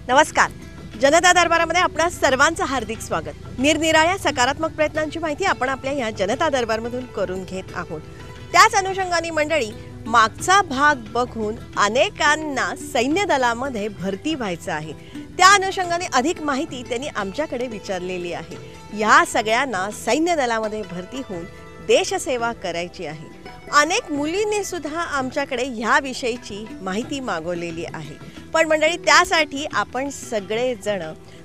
नमस्कार. जनता दरबारामध्ये आपल्या सर्वांचं हार्दिक स्वागत. निरनिराळ्या सकारात्मक प्रयत्नांची माहिती आपण आपल्या या जनता दरबारमधून करून घेत आहोत. त्याच अनुषंगाने मंडळी, मागचा भाग बघून अनेकांना सैन्य दलामध्ये भरती व्हायचं आहे. त्या अनुषंगाने अधिक माहिती त्यांनी आमच्याकडे विचारलेली आहे. या सगळ्यांना सैन्य दलामध्ये भरती होऊन देशसेवा करायची आहे. अनेक मुलींनी सुद्धा आमच्याकडे ह्या विषयीची माहिती मागवलेली आहे. पण मंडळी, त्यासाठी आपण सगळेजण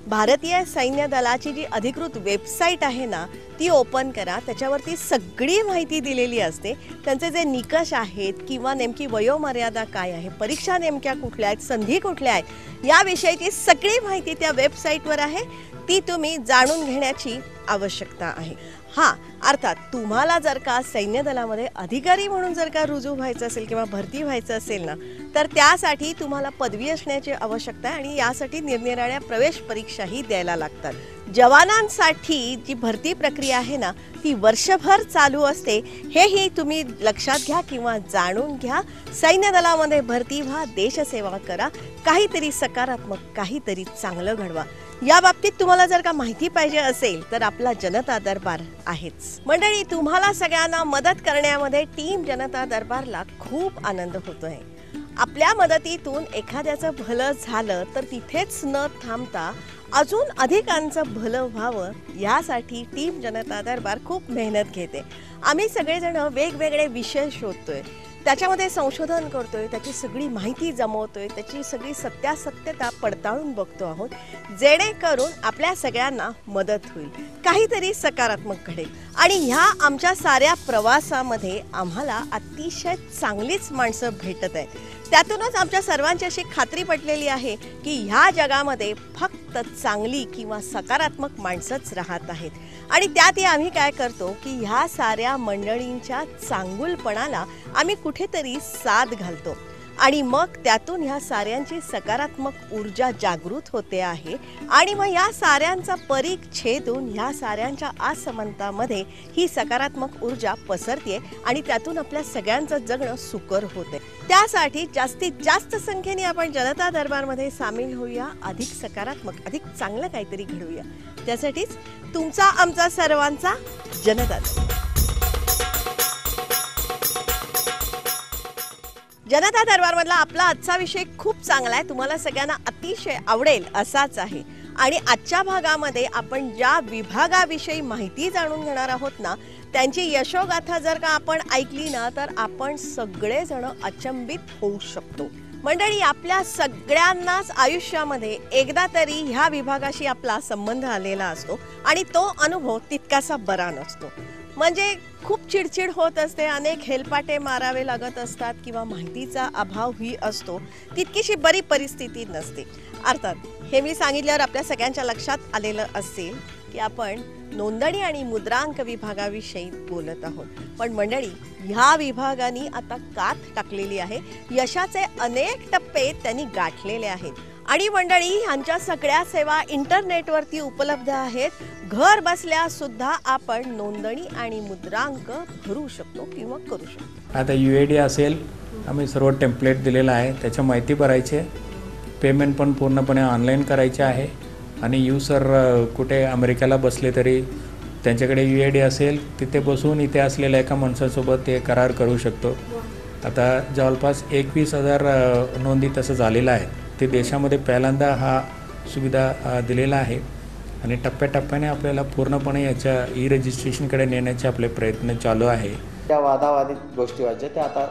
भारतीय सैन्य दलाची जी अधिकृत वेबसाईट आहे ना, ती ओपन करा. त्याच्यावरती सगळी माहिती दिलेली असते. त्यांचे जे निकष आहेत किंवा नेमकी वयोमर्यादा काय आहे, परीक्षा नेमक्या कुठल्या आहेत, संधी कुठल्या आहेत, याविषयीची सगळी माहिती त्या वेबसाईटवर आहे. ती तुम्ही जाणून घेण्याची आवश्यकता आहे. हां, अर्थात तुम्हाला जर का सैन्य दलामध्ये अधिकारी म्हणून जर का रुजू व्हायचं असेल किंवा भरती व्हायचं असेल ना, तर त्यासाठी तुम्हाला पदवी असण्याची आवश्यकता आहे आणि यासाठी निरनिराळ्या प्रवेश परीक्षाही द्यायला लागतात. जवानांसाठी जी भरती प्रक्रिया आहे ना, ती वर्षभर चालू असते. हेही तुम्ही लक्षात घ्या किंवा जाणून घ्या. सैन्य दलामध्ये भरती व्हा, देशसेवा करा, काहीतरी सकारात्मक, काहीतरी चांगलं घडवा. या बाबतीत तुम्हाला जर का माहिती पाहिजे असेल तर आपला जनता दरबार आहेच. मंडळी, तुम्हाला सगळ्यांना मदत करण्यामध्ये टीम जनता दरबारला खूप आनंद होतोय. आपल्या मदतीतून एखाद्याचं भलं झालं तर तिथेच न थांबता अजून अधिकांचं भलं व्हावं, यासाठी टीम जनता दरबार खूप मेहनत घेते. आम्ही सगळेजण वेगवेगळे विषय शोधतोय, त्याच्यामध्ये संशोधन करतोय, त्याची सगळी माहिती जमवतोय, त्याची सगळी सत्यासत्यता पडताळून बघतो आहोत, जेणेकरून आपल्या सगळ्यांना मदत होईल, काहीतरी सकारात्मक घडेल. आणि ह्या आमच्या साऱ्या प्रवासामध्ये आम्हाला अतिशय चांगलीच माणसं भेटत आहेत. त्यातूनच आमच्या सर्वांची अशी खात्री पटलेली आहे की ह्या जगामध्ये फक्त चांगली किंवा सकारात्मक माणसंच राहत आहेत. आणि त्यातही आम्ही काय करतो की ह्या साऱ्या मंडळींच्या चांगुलपणाला आम्ही कुठेतरी साथ घालतो आणि मग त्यातून ह्या साऱ्यांची सकारात्मक ऊर्जा जागृत होते आहे. आणि मग या साऱ्यांचा परीघ छेदून ह्या साऱ्यांच्या असमंतामध्ये ही सकारात्मक ऊर्जा पसरते आणि त्यातून आपल्या सगळ्यांचं जगणं सुकर होते. त्यासाठी जास्तीत जास्त संख्येने आपण जनता दरबारमध्ये सामील होऊया, अधिक सकारात्मक, अधिक चांगलं काहीतरी घडवूया. त्यासाठीच तुमचा, आमचा, सर्वांचा जनता दरबार. जनता दरबारमधला आपला आजचा विषय खूप चांगला आहे, तुम्हाला सगळ्यांना अतिशय आवडेल असाच आहे. आणि आजच्या भागामध्ये आपण ज्या विभागाविषयी माहिती जाणून घेणार आहोत ना, त्यांची यशोगाथा जर का आपण ऐकली ना, तर आपण सगळेजण अचंबित होऊ शकतो. मंडळी, आपल्या सगळ्यांनाच आयुष्यामध्ये एकदा तरी ह्या विभागाशी आपला संबंध आलेला असतो आणि तो अनुभव तितकासा बरा नसतो. म्हणजे खूप चिडचिड होत असते, अनेक हेलपाटे मारावे लागत असतात किंवा माहितीचा अभावही असतो, तितकीशी बरी परिस्थिती नसते. अर्थात हे मी सांगितल्यावर आपल्या सगळ्यांच्या लक्षात आलेलं असेल की आपण नोंदणी आणि मुद्रांक विभागाविषयी बोलत आहोत. पण मंडळी, ह्या विभागाने आता कात टाकलेली आहे. यशाचे अनेक टप्पे त्यांनी गाठलेले आहेत. आणि मंडळी, ह्यांच्या सगळ्या सेवा इंटरनेटवरती उपलब्ध आहेत. घर बसल्या सुद्धा आपण नोंदणी आणि मुद्रांक भरू शकतो किंवा करू शकतो. आता UAD असेल, आम्ही सर्व टेम्पलेट दिलेलं आहे, त्याच्या माहिती भरायची आहे. पेमेंट पण पूर्णपणे ऑनलाईन करायचे आहे. आणि युसर कुठे अमेरिकेला बसले तरी त्यांच्याकडे UAD असेल, तिथे बसून इथे असलेल्या एका माणसासोबत ते करार करू शकतो. आता जवळपास 21,000 नोंदी तसं झालेलं आहे. ते देशामध्ये पहिल्यांदा हा सुविधा दिलेला आहे. आणि टप्प्याटप्प्याने आपल्याला पूर्णपणे याच्या रजिस्ट्रेशनकडे नेण्याचे आपले प्रयत्न चालू आहे. त्या वादावादी गोष्टी वाटच्या त्या आता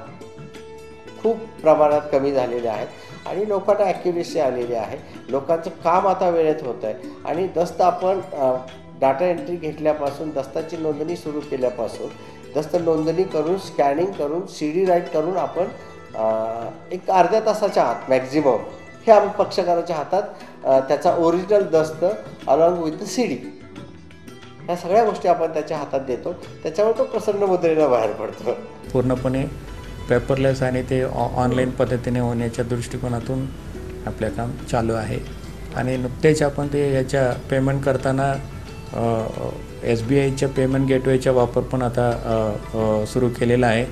खूप प्रमाणात कमी झालेल्या आहेत आणि लोकांना ॲक्युरेसी आलेली आहे. लोकांचं काम आता वेळेत होतं आहे. आणि दस्त आपण डाटा एंट्री घेतल्यापासून, दस्ताची नोंदणी सुरू केल्यापासून, दस्त नोंदणी करून, स्कॅनिंग करून, CD राईट करून आपण एक अर्ध्या तासाच्या आत मॅक्झिमम हे आम्ही पक्षकाराच्या हातात त्याचा ओरिजिनल दस्त अलॉंग विथ CD ह्या सगळ्या गोष्टी आपण त्याच्या हातात देतो. त्याच्यामुळे तो प्रसन्न मुद्रेला बाहेर पडतो. पूर्णपणे पेपरलेस आणि ते ऑनलाईन पद्धतीने होण्याच्या दृष्टिकोनातून आपलं काम चालू आहे. आणि नुकतेच आपण ते याच्या पेमेंट करताना SBIच्या पेमेंट गेटवेचा वापर पण आता सुरू केलेला आहे.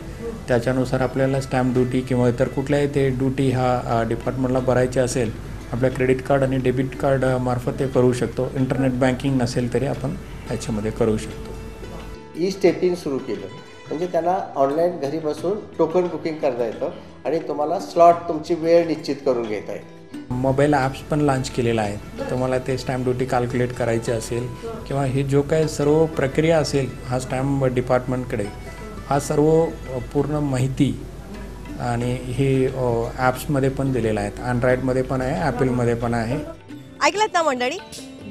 त्याच्यानुसार आपल्याला स्टॅम्प ड्युटी किंवा इतर कुठल्याही ते ड्युटी हा डिपार्टमेंटला भरायची असेल आपल्या क्रेडिट कार्ड आणि डेबिट कार्ड मार्फत ते करू शकतो. इंटरनेट बँकिंग नसेल तरी आपण याच्यामध्ये करू शकतो. ई स्टेपिंग सुरू केलं म्हणजे त्यांना ऑनलाईन घरी बसून टोकन बुकिंग करता येतं आणि तुम्हाला स्लॉट तुमची वेळ निश्चित करून घेता येते. मोबाईल ॲप्स पण लॉन्च केलेला आहे. तुम्हाला ते स्टॅम्प ड्युटी कॅल्क्युलेट करायची असेल किंवा हे जो काय सर्व प्रक्रिया असेल हा स्टॅम्प डिपार्टमेंटकडे हा सर्व पूर्ण माहिती आणि हे ॲप्समध्ये पण दिलेलं आहे. अँड्रॉइडमध्ये पण आहे, ॲपलमध्ये पण आहे. ऐकलत ना मंडळी,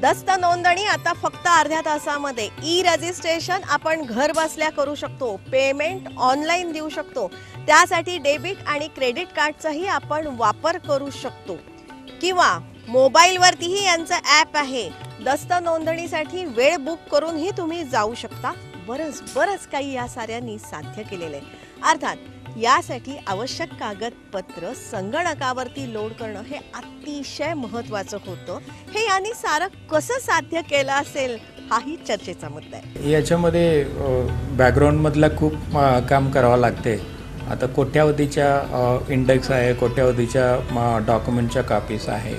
दस्त नोंदणी आता फक्त अर्ध्या तासामध्ये ई रजिस्ट्रेशन आपण घर बसल्या करू शकतो. पेमेंट ऑनलाईन देऊ शकतो. त्यासाठी डेबिट आणि क्रेडिट कार्डचाही आपण वापर करू शकतो किंवा मोबाईलवरतीही यांचं ॲप आहे. दस्त नोंदणीसाठी वेळ बुक करूनही तुम्ही जाऊ शकता. बरंच काही या साऱ्यांनी साध्य केलेलं आहे. अर्थात यासाठी आवश्यक कागदपत्र संगणकावरती लोड करणं हे अतिशय महत्त्वाचं होतं. हे यांनी सारं कसं साध्य केलं असेल हाही चर्चेचा मुद्दा आहे. याच्यामध्ये बॅकग्राऊंडमधला खूप काम करावं लागते. आता कोट्यावधीच्या इंडेक्स आहे, कोट्यावधीच्या डॉक्युमेंटच्या कॉपीज आहे.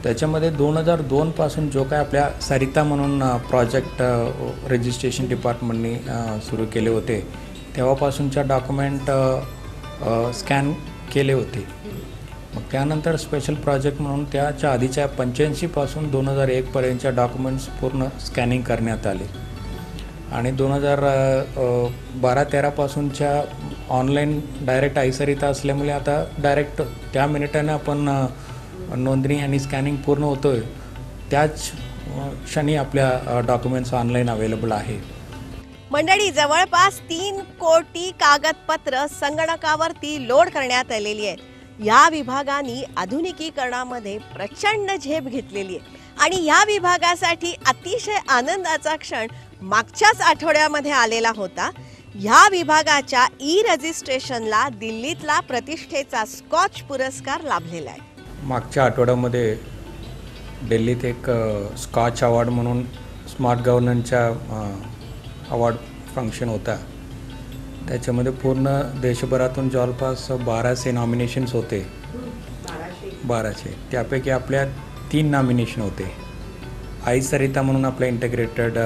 त्याच्यामध्ये 2002 पासून जो काय आपल्या सरिता म्हणून प्रोजेक्ट रजिस्ट्रेशन डिपार्टमेंटनी सुरू केले होते तेव्हापासूनच्या डॉक्युमेंट स्कॅन केले होते. मग त्यानंतर स्पेशल प्रोजेक्ट म्हणून त्याच्या आधीच्या 85 पासून 2001 पर्यंतच्या डॉक्युमेंट्स पूर्ण स्कॅनिंग करण्यात आले आणि 2012-13 पासूनच्या ऑनलाईन डायरेक्ट आयसरिता असल्यामुळे आता डायरेक्ट त्या मिनिटानं आपण नोंदणी आणि स्कॅनिंग पूर्ण होतोय त्याच क्षणी आपल्या डॉक्युमेंट्स ऑनलाईन अवेलेबल आहे. मंडळी, जवळपास 3 कोटी कागदपत्र संगणकावरती लोड करण्यात आलेली आहेत. या विभागाने आधुनिकीकरणामध्ये प्रचंड झेप घेतलेली आहे आणि या विभागासाठी अतिशय आनंदाचा क्षण मागच्याच आठवड्यामध्ये आलेला होता. या विभागाच्या ई रजिस्ट्रेशनला दिल्लीतला प्रतिष्ठेचा स्कॉच पुरस्कार लाभलेला आहे. मागच्या आठवड्यामध्ये दिल्लीत एक स्कॉच अवॉर्ड म्हणून स्मार्ट गव्हर्नन्सच्या अवॉर्ड फंक्शन होता. त्याच्यामध्ये पूर्ण देशभरातून जवळपास 1200 नॉमिनेशन्स होते. 1200 त्यापैकी आपल्या 3 नॉमिनेशन होते. आयसरिता म्हणून आपलं इंटिग्रेटेड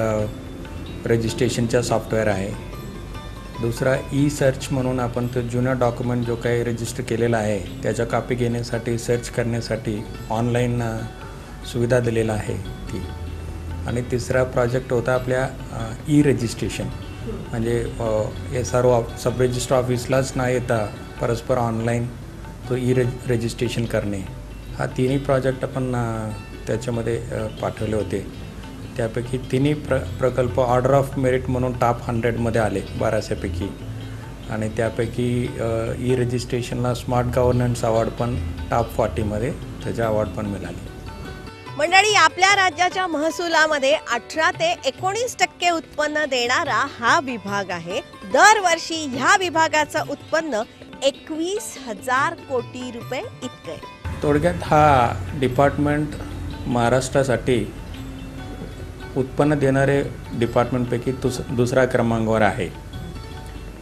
रजिस्ट्रेशनचा सॉफ्टवेअर आहे. दुसरा ई सर्च म्हणून आपण तो जुना डॉक्युमेंट जो काही रजिस्टर केलेला आहे त्याच्या कॉपी घेण्यासाठी सर्च करण्यासाठी ऑनलाईन सुविधा दिलेला आहे ती. आणि तिसरा प्रोजेक्ट होता आपल्या ई रजिस्ट्रेशन म्हणजे हे सर्व सब रजिस्टर ऑफिसलाच न येता परस्पर ऑनलाईन तो ई रजिस्ट्रेशन करणे. हा तिन्ही प्रोजेक्ट आपण त्याच्यामध्ये पाठवले होते. त्यापैकी तिन्ही प्रकल्प ऑर्डर ऑफ मेरिट म्हणून टॉप 100मध्ये आले 1200पैकी आणि त्यापैकी ई रजिस्ट्रेशनला स्मार्ट गव्हर्नन्स अवॉर्ड पण टॉप 40मध्ये त्याचा अवॉर्ड पण मिळाले. मंडळी, आपल्या राज्याच्या महसुलामध्ये 18 ते 19% उत्पन्न देणारा हा विभाग आहे. दरवर्षी ह्या विभागाचं उत्पन्न 21,000 कोटी रुपये इतकं आहे. थोडक्यात हा डिपार्टमेंट महाराष्ट्रासाठी उत्पन्न देणारे डिपार्टमेंटपैकी दुसरा क्रमांकावर आहे.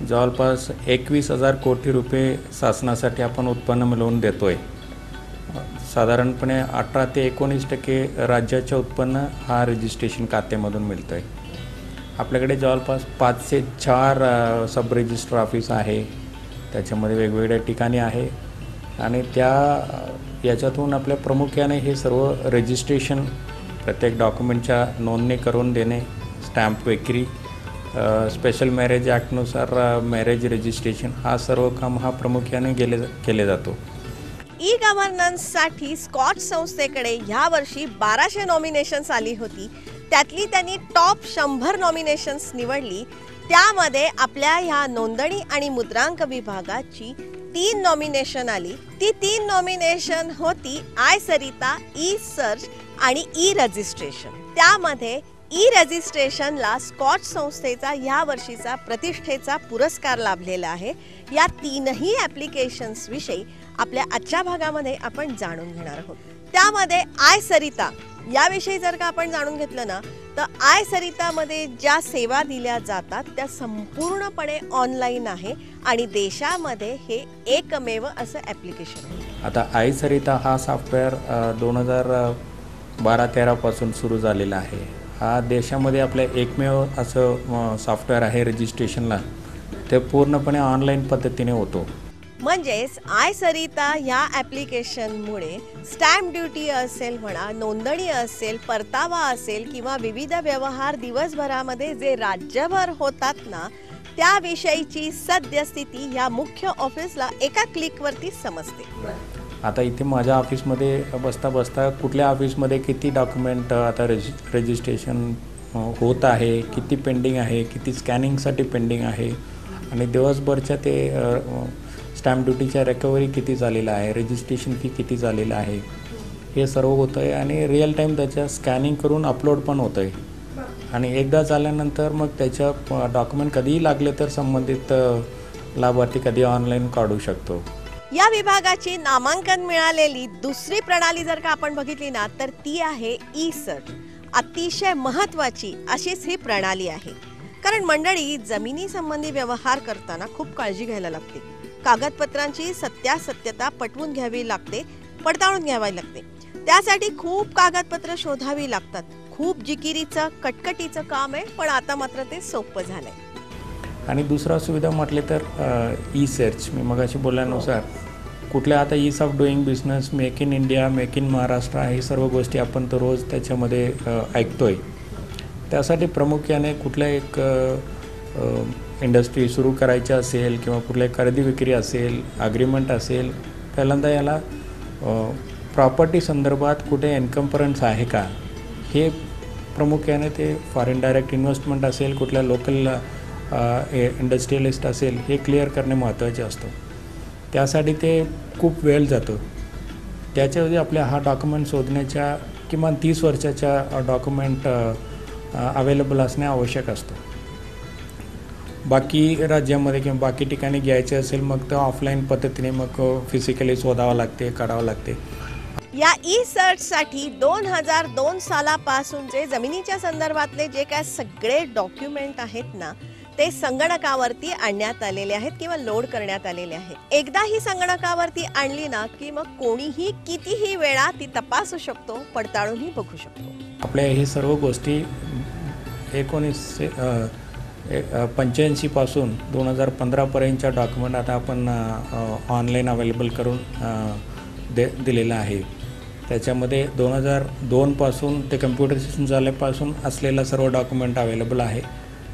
जवळपास 21,000 कोटी रुपये शासनासाठी आपण उत्पन्न मिळवून देतो आहे. साधारणपणे 18 ते 19% राज्याचं उत्पन्न हा रजिस्ट्रेशन खात्यामधून मिळतं आहे. आपल्याकडे जवळपास 5 ते 4 सब रजिस्टर ऑफिस आहे. त्याच्यामध्ये वेगवेगळ्या ठिकाणी आहे आणि याच्यातून आपल्या प्रामुख्याने हे सर्व रजिस्ट्रेशन प्रत्येक डॉक्युमेंटच्या नोंदणी करून देणे, स्टॅम्प विक्री, स्पेशल मॅरेज ॲक्टनुसार मॅरेज रजिस्ट्रेशन हा सर्व काम हा प्रामुख्याने केले जातो. ई गव्हर्नन्ससाठी स्कॉच संस्थेकडे यावर्षी 1200 नॉमिनेशन्स आली होती. त्यातली त्यांनी टॉप 100 नॉमिनेशन्स निवडली. त्यामध्ये आपल्या ह्या नोंदणी आणि मुद्रांक विभागाची 3 नॉमिनेशन आली. ती 3 नॉमिनेशन होती आयसरिता, ई सर्च आणि ई रजिस्ट्रेशन. त्यामध्ये ई रजिस्ट्रेशनला स्कॉच संस्थेचा या वर्षीचा प्रतिष्ठेचा पुरस्कार लाभलेला आहे. या 3ही ॲप्लिकेशन्स विषयी आपल्या आजच्या भागामध्ये आपण जाणून घेणार आहोत. त्यामध्ये आय सरिता याविषयी जर का आपण जाणून घेतलं ना, तर आय सरितामध्ये ज्या सेवा दिल्या जातात त्या संपूर्णपणे ऑनलाईन आहे आणि देशामध्ये हे एकमेव असं ॲप्लिकेशन आहे. आता आय सरिता हा सॉफ्टवेअर 2012-13 पासून सुरू झालेला आहे. हा देशामध्ये आपल्या एकमेव असं सॉफ्टवेअर आहे रजिस्ट्रेशनला, ते पूर्णपणे ऑनलाईन पद्धतीने होतो. म्हणजेच आय सरिता ह्या ॲप्लिकेशनमुळे स्टॅम्प ड्युटी असेल म्हणा, नोंदणी असेल, परतावा असेल किंवा विविध व्यवहार दिवसभरामध्ये जे राज्यभर होतात ना, त्याविषयीची सद्यस्थिती ह्या मुख्य ऑफिसला एका क्लिकवरती समजते. आता इथे माझ्या ऑफिसमध्ये बसता बसता कुठल्या ऑफिसमध्ये किती डॉक्युमेंट आता रजिस्ट्रेशन होत आहे, किती पेंडिंग आहे, किती स्कॅनिंगसाठी पेंडिंग आहे आणि दिवसभरच्या ते स्टॅम्प ड्युटीच्या रिकव्हरी किती झालेलं आहे, रजिस्ट्रेशन फी किती झालेलं आहे, हे सर्व होतं आहे आणि रिअल टाईम त्याच्या स्कॅनिंग करून अपलोड पण होतं आहे. आणि एकदा झाल्यानंतर मग त्याच्या डॉक्युमेंट कधीही लागले तर संबंधित लाभार्थी कधी ऑनलाईन काढू शकतो. या विभागाची नामांकन मिळालेली दुसरी प्रणाली जर का आपण बघितली ना, तर ती आहे ई सर्च. अतिशय महत्त्वाची अशीच ही प्रणाली आहे. कारण मंडळी, जमिनी संबंधी व्यवहार करताना खूप काळजी घ्यायला लागते. कागदपत्रांची सत्यासत्यता पटवून घ्यावी लागते, पडताळून घ्यावी लागते. त्यासाठी खूप कागदपत्र शोधावी लागतात. खूप जिकिरीचं कटकटीचं काम आहे, पण आता मात्र ते सोपं झालंय. आणि दुसरा सुविधा म्हटले तर ई सर्च. मी मगाशी बोलल्यानुसार कुठल्या आता ease of doing business, make in India, make in Maharashtra, हे सर्व गोष्टी आपण तर रोज त्याच्यामध्ये ऐकतोय. त्यासाठी प्रामुख्याने कुठल्या एक इंडस्ट्री सुरू करायची असेल किंवा कुठल्या खरेदी विक्री असेल, अग्रीमेंट असेल, पहिल्यांदा याला प्रॉपर्टी संदर्भात कुठे एन्कम्परन्स आहे का, हे प्रामुख्याने ते फॉरेन डायरेक्ट इन्व्हेस्टमेंट असेल, कुठल्या लोकल इंडस्ट्रियलिस्ट असेल, हे क्लिअर करणे महत्त्वाचे असतं. त्यासाठी ते खूप वेळ जातो. त्याच्यामध्ये आपल्या हा डॉक्युमेंट शोधण्याच्या किमान 30 वर्षाच्या डॉक्युमेंट अवेलेबल असणे आवश्यक असतं. बाकी राज्यामध्ये किंवा बाकी ठिकाणी घ्यायचे असेल मग तर ऑफलाईन पद्धतीने मग फिजिकली शोधावं लागते, काढावं लागते. या ई सर्चसाठी 2002 सालापासूनचे जमिनीच्या संदर्भातले जे काय सगळे डॉक्युमेंट आहेत ना, ते संगणकावरती आणण्यात आलेले आहेत किंवा लोड करण्यात आलेले आहेत. एकदा ही संगणकावरती आणली ना की मग कोणीही कितीही वेळा ती तपासू शकतो, पडताळूनही बघू शकतो. आपल्या हे सर्व गोष्टी 1985 पासून 2015पर्यंतच्या डॉक्युमेंट आता आपण ऑनलाईन अवेलेबल करून दिलेलं आहे. त्याच्यामध्ये 2002 पासून ते कम्प्युटरायझेशन झाल्यापासून असलेलं सर्व डॉक्युमेंट अवेलेबल आहे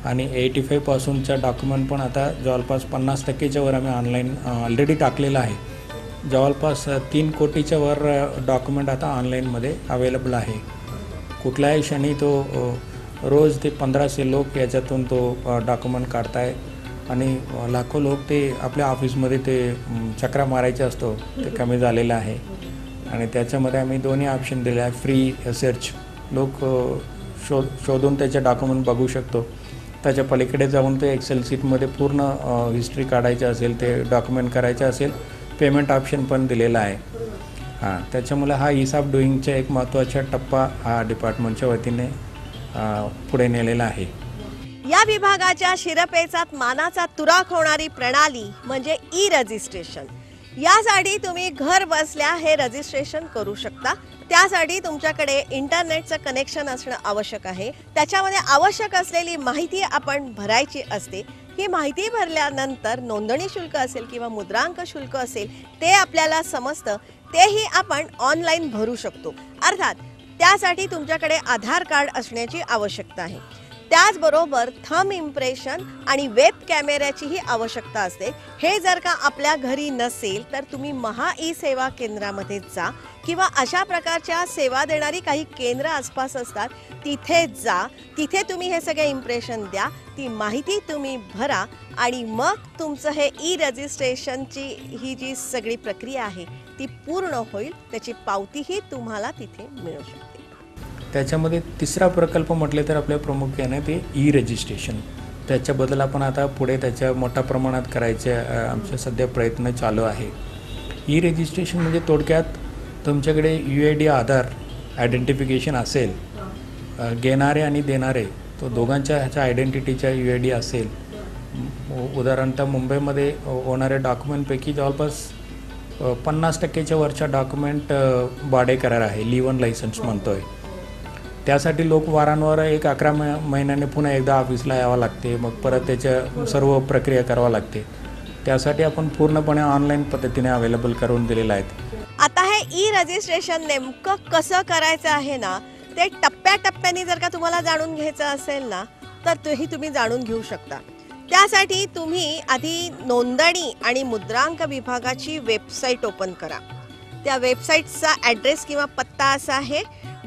आणि 85 पासूनच्या डॉक्युमेंट पण आता जवळपास 50%च्या वर आम्ही ऑनलाईन ऑलरेडी टाकलेलं आहे. जवळपास 3 कोटीच्या वर डॉक्युमेंट आता ऑनलाईनमध्ये अवेलेबल आहे. कुठल्याही क्षणी तो रोज ते 1500 लोक याच्यातून तो डॉक्युमेंट काढताय आणि लाखो लोक ते आपल्या ऑफिसमध्ये ते चक्रा मारायचे असतो, ते कमी झालेलं आहे. आणि त्याच्यामध्ये आम्ही दोन्ही ऑप्शन दिले आहे. फ्री सर्च, लोक शोधून त्याचे डॉक्युमेंट बघू शकतो. त्याच्या पलीकडे जाऊन ते एक्सेल शीटमध्ये पूर्ण हिस्ट्री काढायची असेल, ते डॉक्युमेंट करायचे असेल, पेमेंट ऑप्शन पण दिलेला आहे. त्याच्यामुळे हा ईज ऑफ डुईंगचा एक महत्त्वाचा टप्पा हा डिपार्टमेंटच्या वतीने पुढे नेलेला आहे. या विभागाच्या शिरपेचात मानाचा तुराख होणारी प्रणाली म्हणजे ई रजिस्ट्रेशन. यासाठी तुम्ही घर बसल्या हे रजिस्ट्रेशन करू शकता. त्यासाठी तुमच्याकडे इंटरनेटचं कनेक्शन असणं आवश्यक आहे. त्याच्यामध्ये आवश्यक असलेली माहिती आपण भरायची असते. ही माहिती भरल्यानंतर नोंदणी शुल्क असेल किंवा मुद्रांक शुल्क असेल ते आपल्याला समजतं. तेही आपण ऑनलाईन भरू शकतो. अर्थात त्यासाठी तुमच्याकडे आधार कार्ड असण्याची आवश्यकता आहे. त्याचबरोबर थंब इम्प्रेशन आणि वेब कॅमेऱ्याचीही आवश्यकता असते. हे जर का आपल्या घरी नसेल तर तुम्ही महा ई सेवा केंद्रामध्ये जा किंवा अशा प्रकारच्या सेवा देणारी काही केंद्र आसपास असतात तिथे जा. तिथे तुम्ही हे सगळे इम्प्रेशन द्या, ती माहिती तुम्ही भरा आणि मग तुमचं हे ई रजिस्ट्रेशनची ही जी सगळी प्रक्रिया आहे ती पूर्ण होईल. त्याची पावतीही तुम्हाला तिथे मिळू शकते. त्याच्यामध्ये तिसरा प्रकल्प म्हटले तर आपल्या प्रामुख्याने ते ई रजिस्ट्रेशन. त्याच्याबद्दल आपण आता पुढे त्याच्या मोठ्या प्रमाणात करायचे आमचे सध्या प्रयत्न चालू आहे. ई रजिस्ट्रेशन म्हणजे थोडक्यात तुमच्याकडे UID आधार आयडेंटिफिकेशन असेल, घेणारे आणि देणारे तो दोघांच्या ह्याच्या आयडेंटिटीच्या UID असेल, उदाहरणतः मुंबईमध्ये होणाऱ्या डॉक्युमेंटपैकी जवळपास 50%च्या वरच्या डॉक्युमेंट भाडे करार आहे, लिव्ह इन लायसन्स म्हणतो आहे. त्यासाठी लोक वारंवार 11 महिन्याने पुन्हा एकदा ऑफिसला यावं लागते, मग परत त्याच्या सर्व प्रक्रिया करावं लागते. त्यासाठी आपण पूर्णपणे ऑनलाईन पद्धतीने अवेलेबल करून दिलेलं आहेत. आता हे ई-रजिस्ट्रेशन नेमकं कसं करायचं आहे ना, ते टप्प्याटप्प्याने जर का तुम्हाला जाणून घ्यायचं असेल ना, तर तेही तुम्ही जाणून घेऊ शकता. त्यासाठी तुम्ही आधी नोंदणी आणि मुद्रांक विभागाची वेबसाईट ओपन करा. त्या वेबसाईटचा ॲड्रेस किंवा पत्ता असा आहे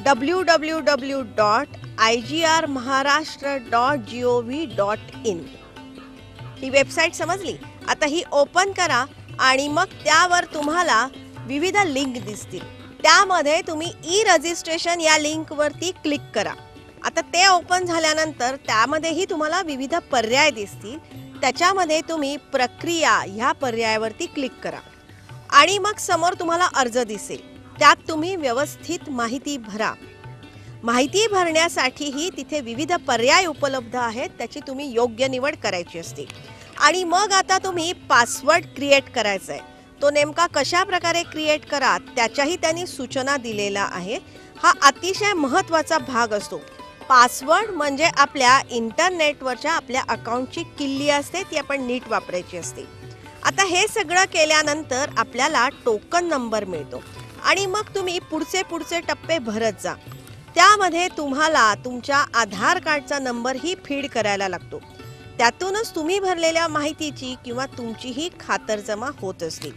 www.igrmaharashtra.gov.in. ही वेबसाईट समजली. आता ही ओपन करा आणि मग त्यावर तुम्हाला विविध लिंक दिसतील. त्यामध्ये तुम्ही ई-रजिस्ट्रेशन या लिंकवरती क्लिक करा. आता ते ओपन झाल्यानंतर त्यामध्येही तुम्हाला विविध पर्याय दिसतील. त्याच्यामध्ये तुम्ही प्रक्रिया ह्या पर्यायावरती क्लिक करा आणि मग समोर तुम्हाला अर्ज दिसेल. त्यात तुम्ही व्यवस्थित माहिती भरा. माहिती भरण्यासाठीही तिथे विविध पर्याय उपलब्ध आहेत, त्याची तुम्ही योग्य निवड करायची असते. आणि मग आता तुम्ही पासवर्ड क्रिएट करायचा आहे. तो नेमका कशा प्रकारे क्रिएट करा त्याच्याही त्यांनी सूचना दिलेल्या आहे. हा अतिशय महत्त्वाचा भाग असतो. पासवर्ड म्हणजे आपल्या इंटरनेटवरच्या आपल्या अकाउंटची किल्ली असते, ती आपण नीट वापरायची असते. आता हे सगळं केल्यानंतर आपल्याला टोकन नंबर मिळतो आणि मग तुम्ही पुढचे टप्पे भरत जा. त्यामध्ये तुम्हाला तुमच्या आधार कार्डचा नंबरही फीड करायला लागतो. त्यातूनच तुम्ही भरलेल्या माहितीची किंवा तुमचीही खातरजमा होत असते.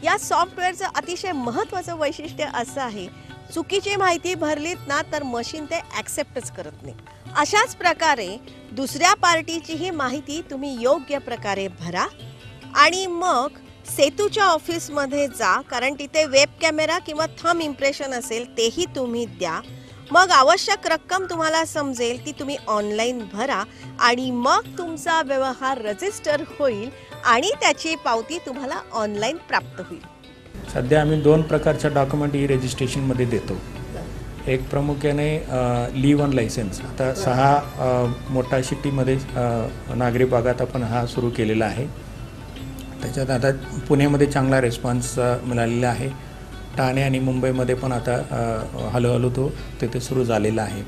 या सॉफ्टवेअरचं अतिशय महत्त्वाचं वैशिष्ट्य असं आहे, चुकीची माहिती भरलीत ना तर मशीन ते ॲक्सेप्टच करत नाही. अशाच प्रकारे दुसऱ्या पार्टीचीही माहिती तुम्ही योग्य प्रकारे भरा आणि मग सेतूच्या ऑफिसमध्ये जा, कारण तिथे वेब कॅमेरा किंवा थंब इम्प्रेशन असेल तेही तुम्ही द्या. मग आवश्यक रक्कम तुम्हाला समजेल ती तुम्ही ऑनलाईन भरा आणि मग तुमचा व्यवहार रजिस्टर होईल आणि त्याची पावती तुम्हाला ऑनलाईन प्राप्त होईल. सध्या आम्ही 2 प्रकारच्या डॉक्युमेंट ई-रजिस्ट्रेशनमध्ये देतो. एक प्रामुख्याने लिव्ह इन लायसन्स. आता 6 मोठ्या सिटीमध्ये नागरी भागात आपण हा सुरू केलेला आहे. त्याच्यात आता पुण्यामध्ये चांगला रिस्पॉन्स मिळालेला आहे. ठाणे आणि मुंबईमध्ये पण आता हळूहळू तो तिथे सुरू झालेला आहे.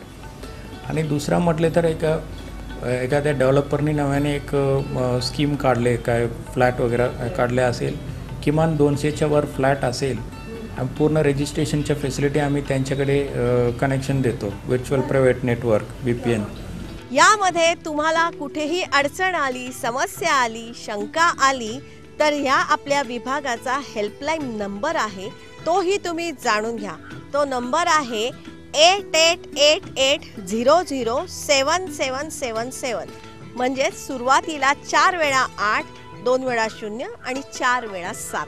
आणि दुसरा म्हटले तर एखाद्या डेव्हलपरनी नव्याने एक स्कीम काढले, काय फ्लॅट वगैरे काढले असेल, किमान 200च्या वर फ्लॅट असेल, पूर्ण रजिस्ट्रेशनच्या फॅसिलिटी आम्ही त्यांच्याकडे कनेक्शन देतो, व्हर्च्युअल प्रायव्हेट नेटवर्क VPN. यामध्ये तुम्हाला कुठेही अडचण आली, समस्या आली, शंका आली तर ह्या आपल्या विभागाचा हेल्पलाईन नंबर आहे, तोही तुम्ही जाणून घ्या. तो नंबर आहे 8880077777. म्हणजे सुरुवातीला 4 वेळा 8, 2 वेळा 0 आणि 4 वेळा 7.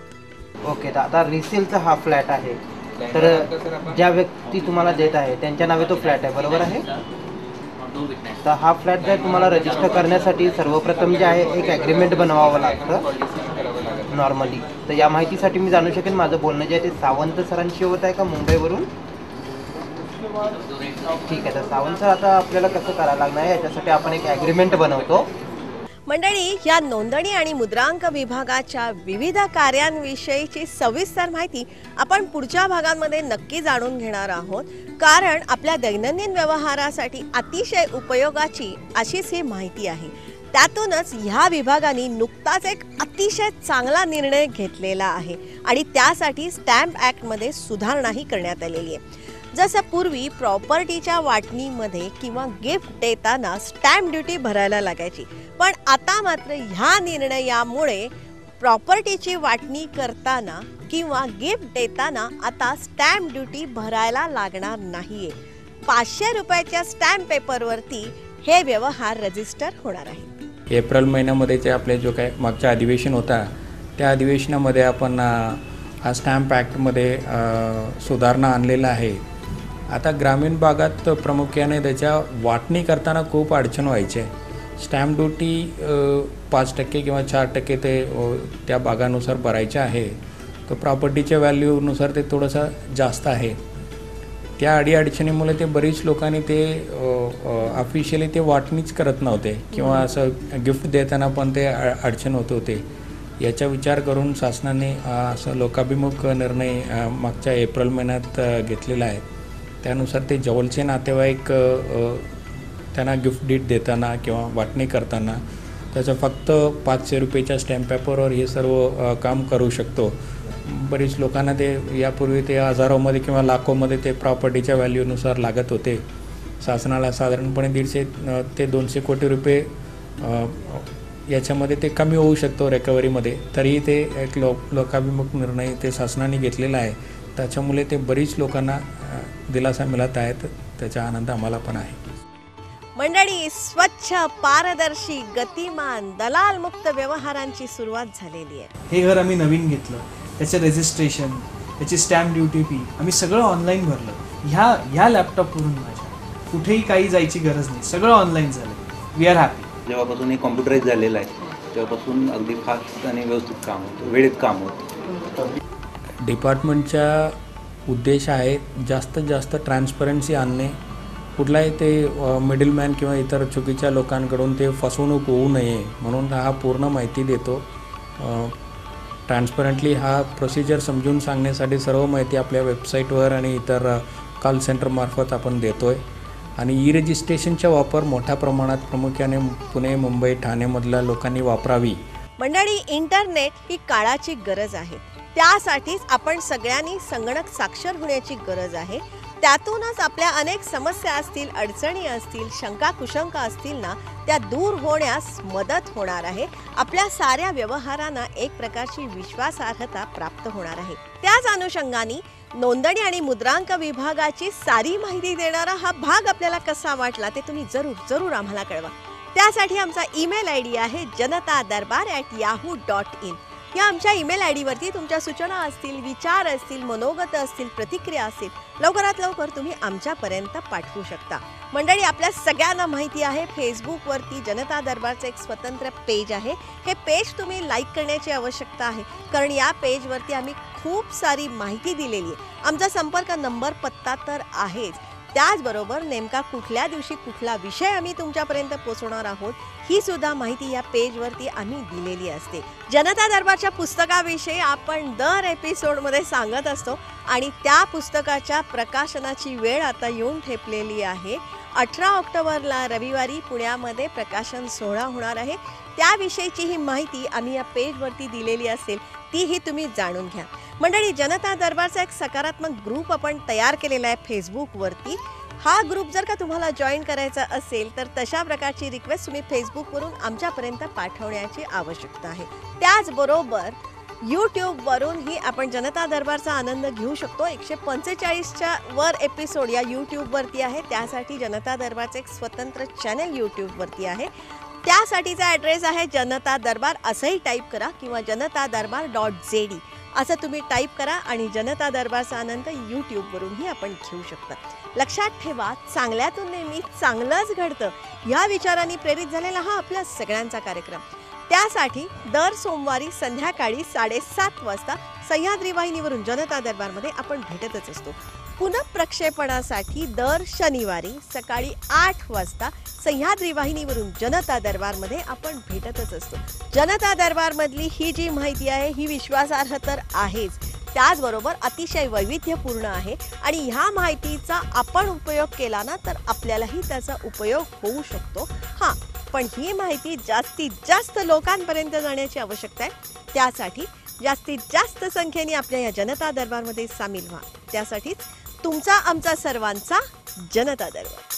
ओके, तर आता रिसेलचा हा फ्लॅट आहे, तर ज्या व्यक्ती तुम्हाला देत आहे त्यांच्या नावे तो फ्लॅट आहे, बरोबर आहे? तर हा फ्लॅट जर तुम्हाला रजिस्टर करण्यासाठी सर्वप्रथम जे आहे एक ॲग्रीमेंट बनवावं लागतं नॉर्मली. तर या माहितीसाठी मी जाणू शकेन माझं बोलणं जे आहे ते सावंत सरांशी होत आहे का मुंबईवरून? ठीक आहे, तर सावंत सर आता आपल्याला कसं करायला लागणार आहे याच्यासाठी आपण एक ॲग्रीमेंट बनवतो. मंडळी, या नोंदणी आणि मुद्रांक विभागाच्या विविध कार्यांविषयीची सविस्तर माहिती आपण पुढच्या भागांमध्ये नक्की जाणून घेणार आहोत, कारण आपल्या दैनंदिन व्यवहारासाठी अतिशय उपयोगाची अशीच ही माहिती आहे. त्यातूनच ह्या विभागाने नुकताच एक अतिशय चांगला निर्णय घेतलेला आहे आणि त्यासाठी स्टॅम्प ॲक्टमध्ये सुधारणाही करण्यात आलेली आहे. जसं पूर्वी प्रॉपर्टीच्या वाटणीमध्ये किंवा गिफ्ट देताना स्टॅम्प ड्युटी भरायला लागायची, पण आता मात्र ह्या निर्णयामुळे प्रॉपर्टीची वाटणी करताना किंवा गिफ्ट देताना आता स्टॅम्प ड्युटी भरायला लागणार नाहीये. 500 रुपयाच्या स्टॅम्प पेपरवरती हे व्यवहार रजिस्टर होणार आहे. एप्रिल महिन्यामध्ये जे आपले जो काय मागचा अधिवेशन होता त्या अधिवेशनामध्ये आपण हा स्टॅम्प ॲक्टमध्ये सुधारणा आणलेला आहे. आता ग्रामीण भागात प्रामुख्याने त्याच्या वाटणी करताना खूप अडचण व्हायची आहे. स्टॅम्प ड्युटी 5% किंवा 4% ते त्या भागानुसार भरायचे आहे. तो प्रॉपर्टीच्या व्हॅल्यूनुसार ते थोडंसं जास्त आहे. त्या अडीअडचणीमुळे ते बरीच लोकांनी ते ऑफिशियली ते वाटणीच करत नव्हते किंवा असं गिफ्ट देताना पण ते अडचण होत होते. याचा विचार करून शासनाने असं लोकाभिमुख निर्णय मागच्या एप्रिल महिन्यात घेतलेला आहे. त्यानुसार ते जवळचे नातेवाईक त्यांना गिफ्ट डीड देताना किंवा वाटणी करताना त्याचं फक्त 500 रुपयेच्या स्टॅम्प पेपरवर हे सर्व काम करू शकतो. बरीच लोकांना ते यापूर्वी ते हजारोमध्ये किंवा लाखोमध्ये ते प्रॉपर्टीच्या व्हॅल्यूनुसार लागत होते. शासनाला साधारणपणे 150 ते 200 कोटी रुपये याच्यामध्ये ते कमी होऊ शकतो रिकव्हरीमध्ये. तरीही ते एक लोकाभिमुख निर्णय ते शासनाने घेतलेला आहे. त्याच्यामुळे ते बरीच लोकांना दिलासा मिळत आहेत. त्याचा आनंद आम्हाला पण आहे. मंडळी, स्वच्छ, पारदर्शी, गतिमान, दलाल मुक्त व्यवहारांची सुरुवात झालेली आहे. हे घर आम्ही नवीन घेतलं, त्याचं रजिस्ट्रेशन, त्याची स्टॅम्प ड्युटी फी आम्ही सगळं ऑनलाईन भरलं. ह्या लॅपटॉपवरून माझ्या कुठेही काही जायची गरज नाही, सगळं ऑनलाईन झालं. We are happy. जेव्हापासून हे कॉम्प्युटराईज झालेलं आहे तेव्हापासून अगदी फास्ट आणि व्यवस्थित काम होतं, वेळेत काम होतं. डिपार्टमेंटचा उद्देश आहे जास्तीत जास्त ट्रान्सपरन्सी आणणे. कुठलाही ते मिडलमॅन किंवा इतर चुकीच्या लोकांकडून ते फसवणूक होऊ नये म्हणून हा पूर्ण माहिती देतो. ट्रान्सपरंटली हा प्रोसिजर समजून सांगण्यासाठी सर्व माहिती आपल्या वेबसाईटवर आणि इतर कॉल सेंटरमार्फत आपण देतो आहे. आणि ई रजिस्ट्रेशनचा वापर मोठ्या प्रमाणात प्रामुख्याने पुणे, मुंबई, ठाणेमधल्या लोकांनी वापरावी. मंडळी, इंटरनेट ही काळाची गरज आहे. त्यासाठीच आपण सगळ्यांनी संगणक साक्षर होण्याची गरज आहे. त्यातूनच आपल्या अनेक समस्या असतील, अडचणी असतील, शंका कुशंका असतील ना, त्या दूर होण्यास मदत होणार आहे. आपल्या साऱ्या व्यवहारांना एक प्रकारची विश्वासार्हता प्राप्त होणार आहे. त्याच अनुषंगाने नोंदणी आणि मुद्रांक विभागाची सारी माहिती देणारा हा भाग आपल्याला कसा वाटला ते तुम्ही जरूर आम्हाला कळवा. त्यासाठी आमचा ईमेल आयडी आहे janatadarbar@yahoo.in. या आमच्या ईमेल आयडीवरती तुमच्या सूचना असतील, विचार असतील, मनोगत असतील, प्रतिक्रिया असतील, लवकरात लवकर तुम्ही आमच्यापर्यंत पाठवू शकता. मंडळी, आपल्या सगळ्यांना माहिती आहे फेसबुकवरती जनता दरबारचं एक स्वतंत्र पेज आहे. हे पेज तुम्ही लाईक करण्याची आवश्यकता आहे, कारण या पेजवरती आम्ही खूप सारी माहिती दिलेली आहे. आमचा संपर्क नंबर, पत्ता तर आहेच, त्याचबरोबर नेमका कुठल्या दिवशी कुठला विषय आम्ही तुमच्यापर्यंत पोहोचवणार आहोत ही सुद्धा माहिती या पेजवरती आम्ही दिलेली असते. जनता दरबारच्या पुस्तकाविषयी आपण दर एपिसोडमध्ये सांगत असतो आणि त्या पुस्तकाच्या प्रकाशनाची वेळ आता येऊन ठेपलेली आहे. 18 ऑक्टोबरला रविवारी पुण्यामध्ये प्रकाशन सोहळा होणार आहे. त्याविषयीची ही माहिती आम्ही या पेजवरती दिलेली असेल, तीही तुम्ही जाणून घ्या. मंडळी, जनता दरबारचा एक सकारात्मक ग्रुप आपण तयार केलेला आहे फेसबुकवरती. हा ग्रुप जर का तुम्हाला जॉईन करायचा असेल तर तशा प्रकारची रिक्वेस्ट तुम्ही फेसबुकवरून आमच्यापर्यंत पाठवण्याची आवश्यकता आहे. त्याचबरोबर यूट्यूबवरूनही आपण जनता दरबारचा आनंद घेऊ शकतो. 145च्या वर एपिसोड या यूट्यूबवरती आहे. त्यासाठी जनता दरबारचं एक स्वतंत्र चॅनल यूट्यूबवरती आहे. त्यासाठीचा ॲड्रेस आहे जनता दरबार असंही टाईप करा किंवा janatadarbar.jd असं तुम्ही टाईप करा आणि जनता दरबारचा आनंद यूट्यूबवरूनही आपण घेऊ शकता. लक्षात ठेवा, चांगल्यातून नेहमी चांगलंच घडतं या विचारांनी प्रेरित झालेला हा आपल्या सगळ्यांचा कार्यक्रम. त्यासाठी दर सोमवारी संध्याकाळी 7:30 वाजता सह्याद्री वाहिनीवरून जनता दरबारमध्ये आपण भेटतच असतो. पुनःप्रक्षेपणासाठी दर शनिवारी सकाळी 8 वाजता सह्याद्री वाहिनीवरून जनता दरबारमध्ये आपण भेटतच असतो. जनता दरबारमधली ही जी माहिती आहे ही विश्वासार्ह तर आहेच, त्याचबरोबर अतिशय वैविध्यपूर्ण आहे आणि ह्या माहितीचा आपण उपयोग केला ना तर आपल्यालाही त्याचा उपयोग होऊ शकतो. हां, पण ही माहिती जास्तीत जास्त लोकांपर्यंत जाण्याची आवश्यकता आहे. त्यासाठी जास्तीत जास्त संख्येने आपल्या या जनता दरबारमध्ये सामील व्हा. त्यासाठीच तुमचा, आमचा, सर्वांचा जनता दरबार.